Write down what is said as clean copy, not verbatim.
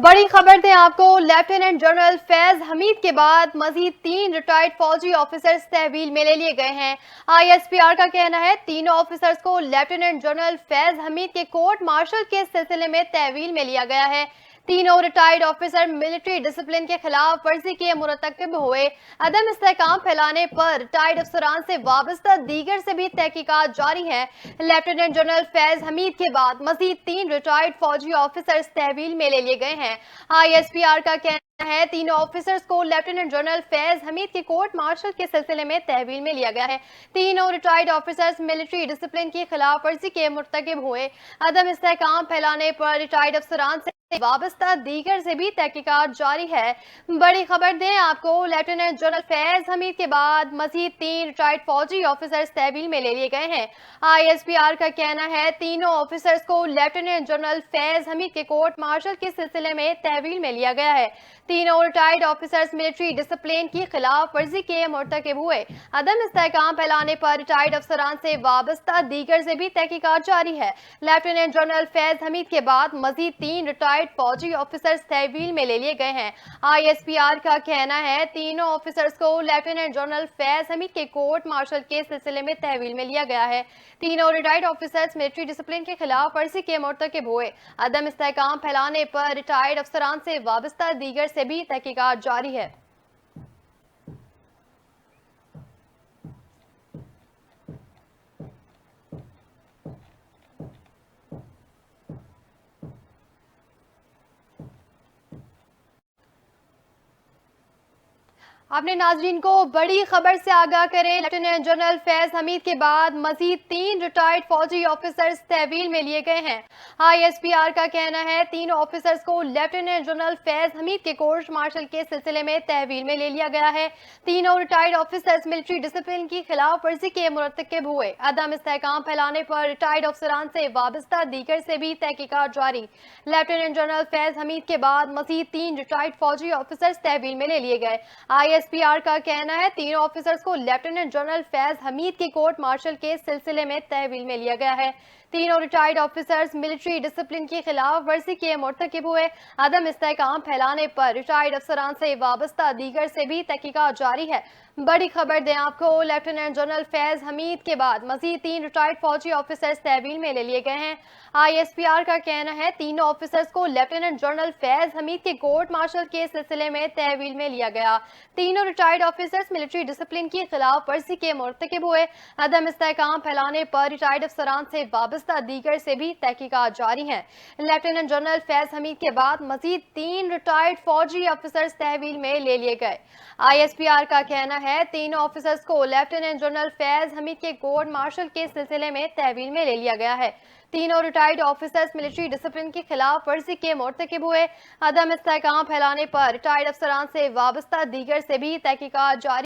बड़ी खबर दें आपको। लेफ्टिनेंट जनरल फैज हमीद के बाद मजीद 3 रिटायर्ड फौजी ऑफिसर्स तहवील में ले लिए गए हैं। आईएसपीआर का कहना है तीनों ऑफिसर्स को लेफ्टिनेंट जनरल फैज हमीद के कोर्ट मार्शल के सिलसिले में तहवील में लिया गया है। तीनों रिटायर्ड ऑफिसर मिलिट्री डिसिप्लिन के खिलाफ वर्जी के मुरतकब हुए अदम इस्तेहकाम फैलाने पर रिटायर्ड अफसरान से वाबस्ता दीगर से भी तहकीकात जारी है। लेफ्टिनेंट जनरल फैज हमीद के बाद मजीद 3 रिटायर्ड फौजी ऑफिसर्स तहवील में ले लिए गए हैं। आईएसपीआर का कहना है तीनों ऑफिसर्स को लेफ्टिनेंट जनरल फैज हमीद के कोर्ट मार्शल के सिलसिले में तहवील में लिया गया है। तीनों रिटायर्ड ऑफिसर्स मिलिट्री डिसिप्लिन की खिलाफ वर्जी के मुर्तकिब हुए अदम इस्तेहकाम फैलाने पर रिटायर्ड अफसरान से वाबस्ता दीगर से भी तहकीकात जारी है। बड़ी खबर दें आपको। लेफ्टिनेंट जनरल फैज हमीद के बाद मजीद 3 रिटायर्ड फौजी ऑफिसर्स तहवील में ले लिए गए हैं। आईएसपीआर का कहना है तीनों ऑफिसर्स को लेफ्टिनेंट जनरल फैज हमीद के कोर्ट मार्शल के सिलसिले में तहवील में लिया गया है। तीनों रिटायर्ड ऑफिसर्स मिलिट्री डिसिप्लिन की खिलाफ वर्जी के मुर्तकिब हुए अदम इस्तेहकाम फैलाने पर रिटायर्ड अफसरान से वाबस्ता दीगर से भी तहकीकात जारी है। लेफ्टिनेंट जनरल फैज हमीद के बाद मजीद 3 रिटायर्ड फौजी ऑफिसर्स तहवील में ले लिए गए हैं। आईएसपीआर का कहना है तीनों ऑफिसर्स को लेफ्टिनेंट जनरल फैज हमीद के कोर्ट मार्शल के सिलसिले में तहवील में लिया गया है। तीनों रिटायर्ड ऑफिसर्स मिलिट्री डिसिप्लिन के खिलाफ वर्जी के मुर्तकिब हुए अदम इस्तेहकाम फैलाने पर रिटायर्ड अफसरान से वाबस्ता दीगर से भी तहकीकात जारी है। अपने नाजरीन को बड़ी खबर से आगाह करें। लेफ्टिनेंट जनरल फैज हमीद के बाद मजीद 3 रिटायर्ड फौजी ऑफिसर्स तहवील में लिए गए हैं। आईएसपीआर का कहना है तीनों ऑफिसर्स को लेफ्टिनेंट जनरल फैज हमीद के कोर्ट मार्शल के सिलसिले में तहवील में ले लिया गया है। तीनों रिटायर्ड ऑफिसर्स मिलिट्री डिसिप्लिन की खिलाफ वर्जी के मुरतकिब हुए अदम इस्तेहकाम फैलाने पर रिटायर्ड अफसरान से वाबस्ता दीगर से भी तहकीकात जारी। लेफ्टिनेंट जनरल फैज हमीद के बाद मजीद 3 रिटायर्ड फौजी ऑफिसर्स तहवील में ले लिए गए। आईएसपीआर का कहना है तीनों ऑफिसर्स को लेफ्टिनेंट जनरल फैज हमीद के कोर्ट मार्शल के सिलसिले में तहवील में लिया गया है। तीनों रिटायर्ड ऑफिसर्स मिलिट्री डिसिप्लिन की खिलाफ वर्जी के मुर्तकिब हुए अदम इस्तेहकाम फैलाने पर रिटायर्ड अफसरान से वाबस्ता दीगर से भी तहकीकात जारी है। बड़ी खबर दें आपको। लेफ्टिनेंट जनरल फैज हमीद के बाद मजीद 3 रिटायर्ड फौजी ऑफिसर्स तहवील में ले लिए गए हैं। आईएसपीआर का कहना है तीनों ऑफिसर्स को लेफ्टिनेंट जनरल फैज हमीद के कोर्ट मार्शल के सिलसिले में तहवील में लिया गया। तीनों रिटायर्ड ऑफिसर्स मिलिट्री डिसिप्लिन की खिलाफ वर्जी के मुर्तकिब हुए अदम इस्तेहकाम फैलाने पर रिटायर्ड अफसरान से वाबस्ता दीगर से भी तहकीकात जारी है। लेफ्टिनेंट जनरल फैज हमीद के बाद मजीद 3 रिटायर्ड फौजी ऑफिसर्स तहवील में ले लिए गए। आईएसपीआर का कहना है तीनों ऑफिसर्स को लेफ्टिनेंट जनरल फैज हमीद के कोर्ट मार्शल के सिलसिले में तहवील में ले लिया गया है। तीनों रिटायर्ड ऑफिसर्स मिलिट्री डिसिप्लिन की खिलाफ वर्जी के मुर्तकिब हुए अदम इस्तेहकाम फैलाने पर रिटायर्ड अफसरान से वाबस्ता दीगर से भी तहकीकात जारी